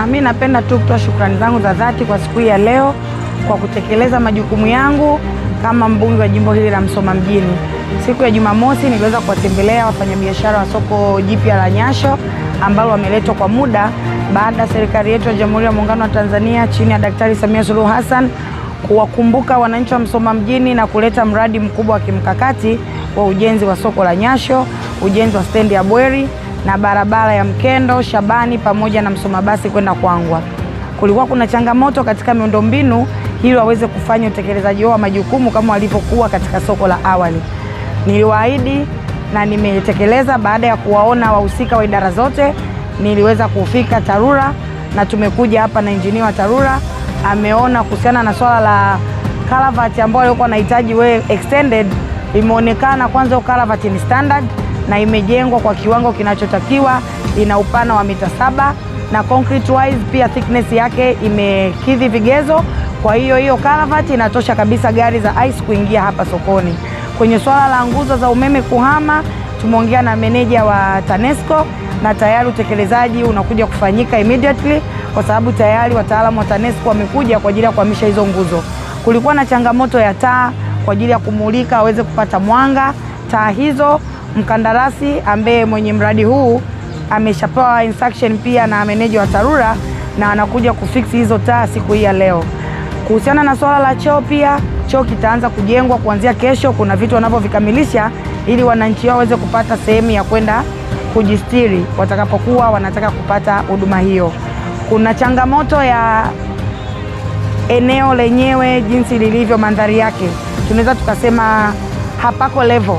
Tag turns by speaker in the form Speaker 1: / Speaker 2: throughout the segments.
Speaker 1: Mimi napenda tu kutoa shukrani zangu za dhati kwa siku hii ya leo kwa kutekeleza majukumu yangu kama mbunge wa jimbo hili la Msoma mjini. Siku ya Jumamosi niliweza kuwatembelea wafanyabiashara wa soko jipya la Nyasho ambalo wameletwa kwa muda baada ya serikali yetu ya Jamhuri ya Muungano wa Tanzania chini ya Daktari Samia Suluhu Hassan kuwakumbuka wananchi wa Msoma mjini na kuleta mradi mkubwa wa kimkakati wa ujenzi wa soko la Nyasho, ujenzi wa stendi ya Bweri na barabara ya Mkendo, Shabani pamoja na Msoma basi kwenda Kwangwa. Kulikuwa kuna changamoto katika miundombinu ili waweze kufanya utekelezaji wa majukumu kama walivyokuwa katika soko la awali. Niliwaahidi na nimetekeleza. Baada ya kuwaona wahusika wa idara zote, niliweza kufika TARURA na tumekuja hapa na injinia wa TARURA ameona kuhusiana na swala la karavati ambayo walikuwa wanahitaji extended. Imeonekana kwanza karavati ni standard na imejengwa kwa kiwango kinachotakiwa, ina upana wa mita 7 na concrete wise pia thickness yake imekidhi vigezo. Kwa hiyo karavati inatosha kabisa gari za ice kuingia hapa sokoni. Kwenye swala la nguzo za umeme kuhama, tumeongea na meneja wa TANESCO na tayari utekelezaji unakuja kufanyika immediately kwa sababu tayari wataalamu wa TANESCO wamekuja kwa ajili ya kuhamisha hizo nguzo. Kulikuwa na changamoto ya taa kwa ajili ya kumulika waweze kupata mwanga. Taa hizo mkandarasi ambaye mwenye mradi huu ameshapewa instruction pia na meneja wa TARURA na anakuja kufix hizo taa siku hii ya leo. Kuhusiana na swala la choo pia, choo kitaanza kujengwa kuanzia kesho. Kuna vitu wanavyovikamilisha ili wananchi wao waweze kupata sehemu ya kwenda kujistiri watakapokuwa wanataka kupata huduma hiyo. Kuna changamoto ya eneo lenyewe jinsi lilivyo, mandhari yake tunaweza tukasema hapako level.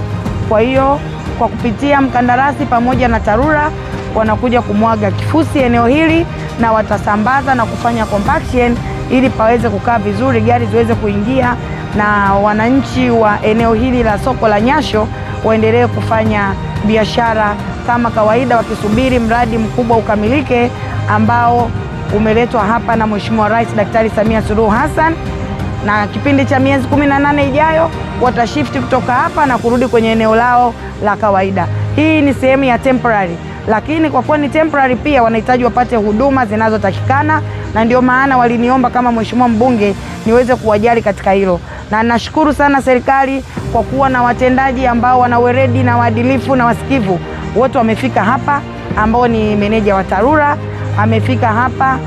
Speaker 1: Kwa hiyo kwa kupitia mkandarasi pamoja na TARURA wanakuja kumwaga kifusi eneo hili na watasambaza na kufanya compaction ili paweze kukaa vizuri, gari ziweze kuingia na wananchi wa eneo hili la soko la Nyasho waendelee kufanya biashara kama kawaida wakisubiri mradi mkubwa ukamilike ambao umeletwa hapa na Mheshimiwa Rais Daktari Samia Suluhu Hassan, na kipindi cha miezi 18 ijayo watashift kutoka hapa na kurudi kwenye eneo lao la kawaida. Hii ni sehemu ya temporary, lakini kwa kuwa ni temporary pia wanahitaji wapate huduma zinazotakikana, na ndio maana waliniomba kama mheshimiwa mbunge niweze kuwajali katika hilo. Na nashukuru sana serikali kwa kuwa na watendaji ambao wana weledi na waadilifu na wasikivu. Wote wamefika hapa, ambao ni meneja wa TARURA amefika hapa,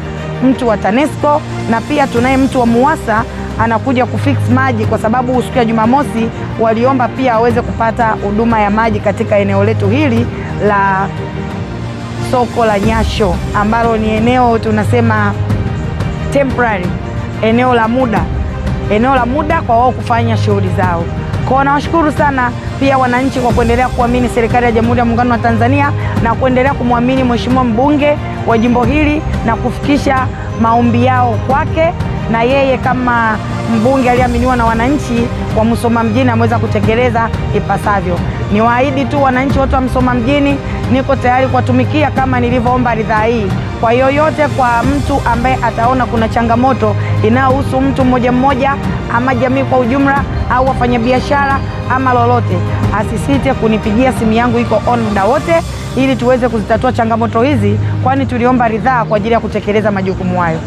Speaker 1: mtu wa TANESCO, na pia tunaye mtu wa MUWASA anakuja kufix maji kwa sababu siku ya Jumamosi waliomba pia waweze kupata huduma ya maji katika eneo letu hili la soko la Nyasho ambalo ni eneo tunasema temporary, eneo la muda kwa wao kufanya shughuli zao. Kwa nawashukuru sana pia wananchi kwa kuendelea kuamini serikali ya Jamhuri ya Muungano wa Tanzania na kuendelea kumwamini mheshimiwa mbunge wa jimbo hili na kufikisha maombi yao kwake, na yeye kama mbunge aliyeaminiwa na wananchi wa Msoma mjini ameweza kutekeleza ipasavyo. Niwaahidi tu wananchi wote wa Msoma mjini, niko tayari kuwatumikia kama nilivyoomba ridhaa hii. Kwa yoyote, kwa mtu ambaye ataona kuna changamoto inayohusu mtu mmoja mmoja ama jamii kwa ujumla au wafanyabiashara ama lolote, asisite kunipigia, simu yangu iko on muda wote ili tuweze kuzitatua changamoto hizi, kwani tuliomba ridhaa kwa ajili ya kutekeleza majukumu hayo.